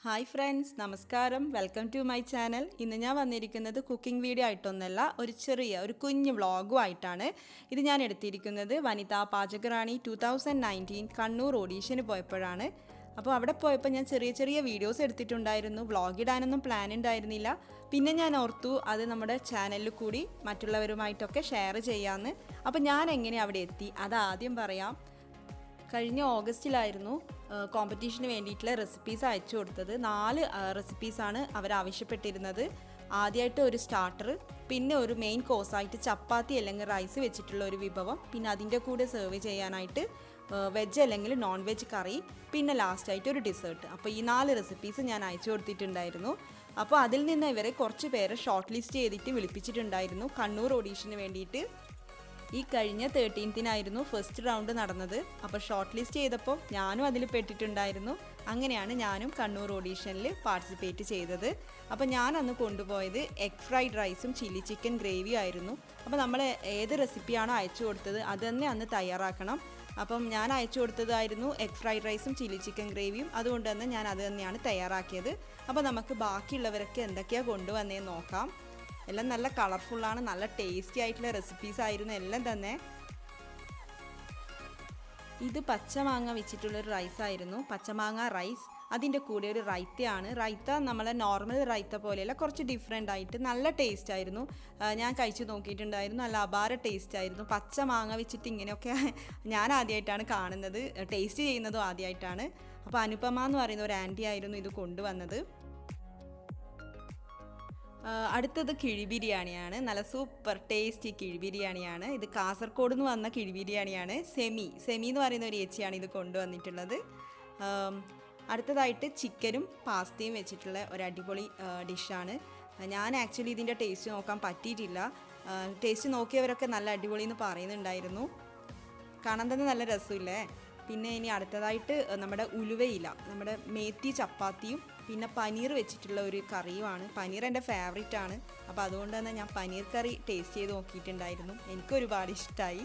Hi friends, നമസ്കാരം. Welcome to my channel. ഇന്ന് ഞാൻ വന്നിരിക്കുന്നത് കുക്കിംഗ് വീഡിയോ ആയിട്ടൊന്നല്ല, ഒരു കുഞ്ഞു വ്ളോഗും ആയിട്ടാണ്. ഇത് ഞാൻ എടുത്തിരിക്കുന്നത് വനിതാ പാചകറാണി 2019 കണ്ണൂർ ഓഡീഷന് പോയപ്പോഴാണ്. അപ്പോൾ അവിടെ പോയപ്പോൾ ഞാൻ ചെറിയ വീഡിയോസ് എടുത്തിട്ടുണ്ടായിരുന്നു. വ്ളോഗ് ഇടാനൊന്നും പ്ലാൻ ഉണ്ടായിരുന്നില്ല. പിന്നെ ഞാൻ ഓർത്തു അത് നമ്മുടെ ചാനലിൽ കൂടി മറ്റുള്ളവരുമായിട്ടൊക്കെ ഷെയർ ചെയ്യാമെന്ന്. അപ്പോൾ ഞാൻ എങ്ങനെ അവിടെ എത്തി അതാദ്യം പറയാം. കഴിഞ്ഞ ഓഗസ്റ്റിലായിരുന്നു കോമ്പറ്റീഷന് വേണ്ടിയിട്ടുള്ള റെസിപ്പീസ് അയച്ചു കൊടുത്തത്. 4 റെസിപ്പീസാണ് അവർ ആവശ്യപ്പെട്ടിരുന്നത്. ആദ്യമായിട്ട് ഒരു സ്റ്റാർട്ടർ, പിന്നെ ഒരു മെയിൻ കോഴ്സായിട്ട് ചപ്പാത്തി അല്ലെങ്കിൽ റൈസ് വെച്ചിട്ടുള്ള ഒരു വിഭവം, പിന്നെ അതിൻ്റെ കൂടെ സെർവ് ചെയ്യാനായിട്ട് വെജ് അല്ലെങ്കിൽ നോൺ വെജ് കറി, പിന്നെ ലാസ്റ്റായിട്ട് ഒരു ഡിസേർട്ട്. അപ്പോൾ ഈ 4 റെസിപ്പീസ് ഞാൻ അയച്ചു കൊടുത്തിട്ടുണ്ടായിരുന്നു. അപ്പോൾ അതിൽ നിന്ന് ഇവരെ കുറച്ച് പേരെ ഷോർട്ട് ലിസ്റ്റ് ചെയ്തിട്ട് വിളിപ്പിച്ചിട്ടുണ്ടായിരുന്നു കണ്ണൂർ ഓഡീഷന് വേണ്ടിയിട്ട്. ഈ കഴിഞ്ഞ 13-നായിരുന്നു ഫസ്റ്റ് റൗണ്ട് നടന്നത്. അപ്പോൾ ഷോർട്ട് ലിസ്റ്റ് ചെയ്തപ്പോൾ ഞാനും അതിൽ പെട്ടിട്ടുണ്ടായിരുന്നു. അങ്ങനെയാണ് ഞാനും കണ്ണൂർ ഓഡീഷനിൽ പാർട്ടിസിപ്പേറ്റ് ചെയ്തത്. അപ്പോൾ ഞാൻ അന്ന് കൊണ്ടുപോയത് എഗ് ഫ്രൈഡ് റൈസും ചില്ലി ചിക്കൻ ഗ്രേവിയും ആയിരുന്നു. അപ്പോൾ നമ്മൾ ഏത് റെസിപ്പിയാണോ അയച്ചു കൊടുത്തത് അത് തന്നെ അന്ന് തയ്യാറാക്കണം. അപ്പം ഞാൻ അയച്ചു കൊടുത്തതായിരുന്നു എഗ് ഫ്രൈഡ് റൈസും ചില്ലി ചിക്കൻ ഗ്രേവിയും. അതുകൊണ്ട് തന്നെ ഞാൻ അത് തന്നെയാണ് തയ്യാറാക്കിയത്. അപ്പോൾ നമുക്ക് ബാക്കിയുള്ളവരൊക്കെ എന്തൊക്കെയാണ് കൊണ്ടുവന്നതെന്ന് നോക്കാം. എല്ലാം നല്ല കളർഫുള്ളാണ്, നല്ല ടേസ്റ്റി ആയിട്ടുള്ള റെസിപ്പീസ് ആയിരുന്നു എല്ലാം തന്നെ. ഇത് പച്ചമാങ്ങ വെച്ചിട്ടുള്ളൊരു റൈസായിരുന്നു, പച്ചമാങ്ങ റൈസ്. അതിൻ്റെ കൂടെ ഒരു റൈത്തയാണ്. റൈത്ത നമ്മളെ നോർമൽ റൈത്ത പോലെയല്ല, കുറച്ച് ഡിഫറെൻ്റ് ആയിട്ട് നല്ല ടേസ്റ്റ് ആയിരുന്നു. ഞാൻ കഴിച്ചു നോക്കിയിട്ടുണ്ടായിരുന്നു, നല്ല അപാര ടേസ്റ്റ് ആയിരുന്നു. പച്ചമാങ്ങ വെച്ചിട്ട് ഇങ്ങനെയൊക്കെ ഞാൻ ആദ്യമായിട്ടാണ് കാണുന്നത്, ടേസ്റ്റ് ചെയ്യുന്നതും ആദ്യമായിട്ടാണ്. അപ്പോൾ അനുപമ എന്ന് പറയുന്ന ഒരു ആൻറ്റി ആയിരുന്നു ഇത് കൊണ്ടുവന്നത്. അടുത്തത് കിഴി ബിരിയാണിയാണ്. നല്ല സൂപ്പർ ടേസ്റ്റി കിഴി ബിരിയാണിയാണ്. ഇത് കാസർഗോഡ് നിന്ന് വന്ന കിഴി ബിരിയാണിയാണ്. സെമി എന്ന് പറയുന്ന ഒരു ഏച്ചിയാണ് ഇത് കൊണ്ടുവന്നിട്ടുള്ളത്. അടുത്തതായിട്ട് ചിക്കനും പാസ്തയും വെച്ചിട്ടുള്ള ഒരു അടിപൊളി ഡിഷാണ്. ഞാൻ ആക്ച്വലി ഇതിൻ്റെ ടേസ്റ്റ് നോക്കാൻ പറ്റിയിട്ടില്ല. ടേസ്റ്റ് നോക്കിയവരൊക്കെ നല്ല അടിപൊളി എന്ന് പറയുന്നുണ്ടായിരുന്നു. കാണാൻ തന്നെ നല്ല രസമില്ലേ. പിന്നെ ഇനി അടുത്തതായിട്ട് നമ്മുടെ ഉലുവയില, നമ്മുടെ മേത്തി ചപ്പാത്തിയും പിന്നെ പനീർ വെച്ചിട്ടുള്ള ഒരു കറിയുമാണ്. പനീർ എൻ്റെ ഫേവറേറ്റ് ആണ്. അപ്പോൾ അതുകൊണ്ട് തന്നെ ഞാൻ പനീർ കറി ടേസ്റ്റ് ചെയ്ത് നോക്കിയിട്ടുണ്ടായിരുന്നു. എനിക്കൊരുപാട് ഇഷ്ടമായി.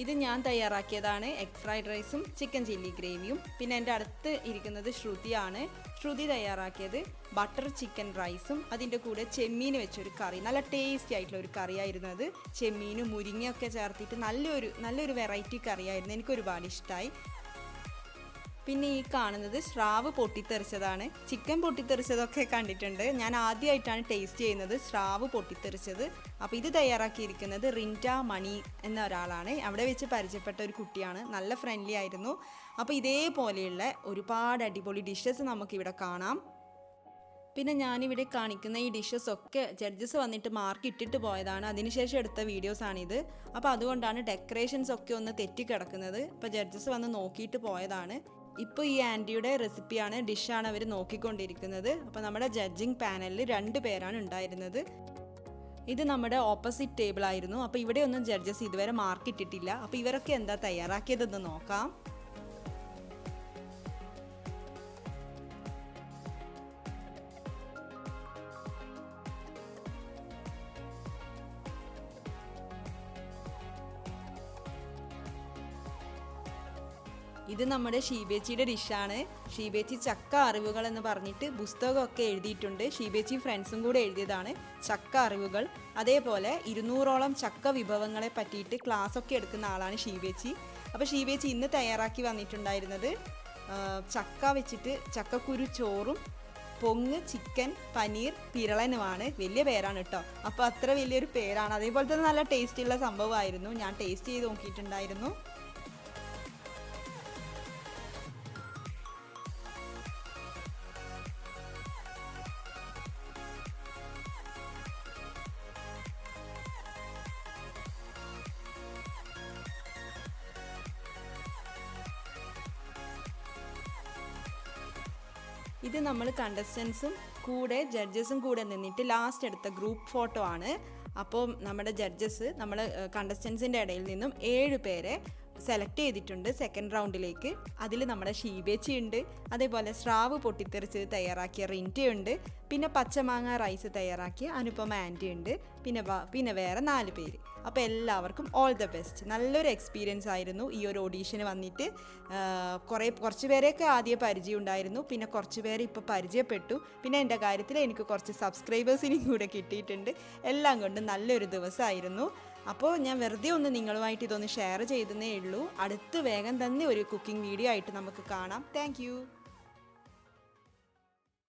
ഇത് ഞാൻ തയ്യാറാക്കിയതാണ്, എഗ് ഫ്രൈഡ് റൈസും ചിക്കൻ ചില്ലി ഗ്രേവിയും. പിന്നെ എൻ്റെ അടുത്ത് ഇരിക്കുന്നത് ശ്രുതിയാണ്. ശ്രുതി തയ്യാറാക്കിയത് ബട്ടർ ചിക്കൻ റൈസും അതിൻ്റെ കൂടെ ചെമ്മീൻ വെച്ചൊരു കറി. നല്ല ടേസ്റ്റി ആയിട്ടുള്ള ഒരു കറിയായിരുന്നു അത്. ചെമ്മീനും മുരിങ്ങയൊക്കെ ചേർത്തിട്ട് നല്ലൊരു വെറൈറ്റി കറിയായിരുന്നു. എനിക്കൊരുപാട് ഇഷ്ടമായി. പിന്നെ ഈ കാണുന്നത് സ്രാവ് പൊട്ടിത്തെറിച്ചതാണ്. ചിക്കൻ പൊട്ടിത്തെറിച്ചതൊക്കെ കണ്ടിട്ടുണ്ട്, ഞാൻ ആദ്യമായിട്ടാണ് ടേസ്റ്റ് ചെയ്യുന്നത് സ്രാവ് പൊട്ടിത്തെറിച്ചത്. അപ്പോൾ ഇത് തയ്യാറാക്കിയിരിക്കുന്നത് റിൻറ്റ മണി എന്ന ഒരാളാണ്. അവിടെ വെച്ച് പരിചയപ്പെട്ട ഒരു കുട്ടിയാണ്, നല്ല ഫ്രണ്ട്ലി ആയിരുന്നു. അപ്പോൾ ഇതേപോലെയുള്ള ഒരുപാട് അടിപൊളി ഡിഷസ് നമുക്കിവിടെ കാണാം. പിന്നെ ഞാനിവിടെ കാണിക്കുന്ന ഈ ഡിഷസൊക്കെ ജഡ്ജസ് വന്നിട്ട് മാർക്ക് ഇട്ടിട്ട് പോയതാണ്, അതിനുശേഷം എടുത്ത വീഡിയോസാണിത്. അപ്പോൾ അതുകൊണ്ടാണ് ഡെക്കറേഷൻസ് ഒക്കെ ഒന്ന് തെറ്റിക്കിടക്കുന്നത്. അപ്പോൾ ജഡ്ജസ് വന്ന് നോക്കിയിട്ട് പോയതാണ്. ഇപ്പോൾ ഈ ആൻറ്റിയുടെ റെസിപ്പിയാണ്, ഡിഷാണ് അവർ നോക്കിക്കൊണ്ടിരിക്കുന്നത്. അപ്പോൾ നമ്മുടെ ജഡ്ജിങ് പാനലിൽ 2 പേരാണ് ഉണ്ടായിരുന്നത്. ഇത് നമ്മുടെ ഓപ്പോസിറ്റ് ടേബിൾ ആയിരുന്നു. അപ്പോൾ ഇവിടെയൊന്നും ജഡ്ജസ് ഇതുവരെ മാർക്ക് ഇട്ടിട്ടില്ല. അപ്പോൾ ഇവരൊക്കെ എന്താ തയ്യാറാക്കിയതെന്ന് നോക്കാം. ഇത് നമ്മുടെ ഷീബേച്ചിയുടെ ഡിഷാണ്. ഷീബേച്ചി ചക്ക അറിവുകൾ എന്ന് പറഞ്ഞിട്ട് പുസ്തകമൊക്കെ എഴുതിയിട്ടുണ്ട്. ഷീബേച്ചി ഫ്രണ്ട്സും കൂടെ എഴുതിയതാണ് ചക്ക അറിവുകൾ. അതേപോലെ 200ഓളം ചക്ക വിഭവങ്ങളെ പറ്റിയിട്ട് ക്ലാസ്സൊക്കെ എടുക്കുന്ന ആളാണ് ഷീബേച്ചി. അപ്പോൾ ഷീബേച്ചി ഇന്ന് തയ്യാറാക്കി വന്നിട്ടുണ്ടായിരുന്നത് ചക്ക വെച്ചിട്ട് ചക്കക്കുരു ചോറും പൊങ്ങ് ചിക്കൻ പനീർ പിരളനുമാണ്. വലിയ പേരാണ് കേട്ടോ. അപ്പോൾ അത്ര വലിയൊരു പേരാണ്. അതേപോലെ തന്നെ നല്ല ടേസ്റ്റുള്ള സംഭവമായിരുന്നു. ഞാൻ ടേസ്റ്റ് ചെയ്ത് നോക്കിയിട്ടുണ്ടായിരുന്നു. ഇത് നമ്മൾ കണ്ടസ്റ്റൻസും കൂടെ ജഡ്ജസും കൂടെ നിന്നിട്ട് ലാസ്റ്റ് എടുത്ത ഗ്രൂപ്പ് ഫോട്ടോ ആണ്. അപ്പോൾ നമ്മുടെ ജഡ്ജസ് നമ്മൾ കണ്ടസ്റ്റൻസിൻ്റെ ഇടയിൽ നിന്നും 7 പേരെ സെലക്ട് ചെയ്തിട്ടുണ്ട് സെക്കൻഡ് റൗണ്ടിലേക്ക്. അതിൽ നമ്മുടെ ഷീബേച്ചി ഉണ്ട്, അതേപോലെ സ്രാവ് പൊട്ടിത്തെറിച്ച് തയ്യാറാക്കിയ റിൻറ്റി ഉണ്ട്, പിന്നെ പച്ചമാങ്ങ റൈസ് തയ്യാറാക്കിയ അനുപമ ആൻറ്റി ഉണ്ട്, പിന്നെ വേറെ 4 പേര്. അപ്പോൾ എല്ലാവർക്കും ഓൾ ദ ബെസ്റ്റ്. നല്ലൊരു എക്സ്പീരിയൻസ് ആയിരുന്നു ഈ ഒരു ഓഡീഷന് വന്നിട്ട്. കുറച്ച് പേരെയൊക്കെ ആദ്യം പരിചയം ഉണ്ടായിരുന്നു, പിന്നെ കുറച്ച് പേരെ ഇപ്പോൾ പരിചയപ്പെട്ടു. പിന്നെ എൻ്റെ കാര്യത്തിൽ എനിക്ക് കുറച്ച് സബ്സ്ക്രൈബേഴ്സിനും കൂടെ കിട്ടിയിട്ടുണ്ട്. എല്ലാം കൊണ്ടും നല്ലൊരു ദിവസമായിരുന്നു. അപ്പോൾ ഞാൻ വെറുതെ ഒന്ന് നിങ്ങളുമായിട്ട് ഇതൊന്ന് ഷെയർ ചെയ്തതേ ഉള്ളൂ. അടുത്ത് വേഗം തന്നെ ഒരു കുക്കിംഗ് വീഡിയോ ആയിട്ട് നമുക്ക് കാണാം. താങ്ക്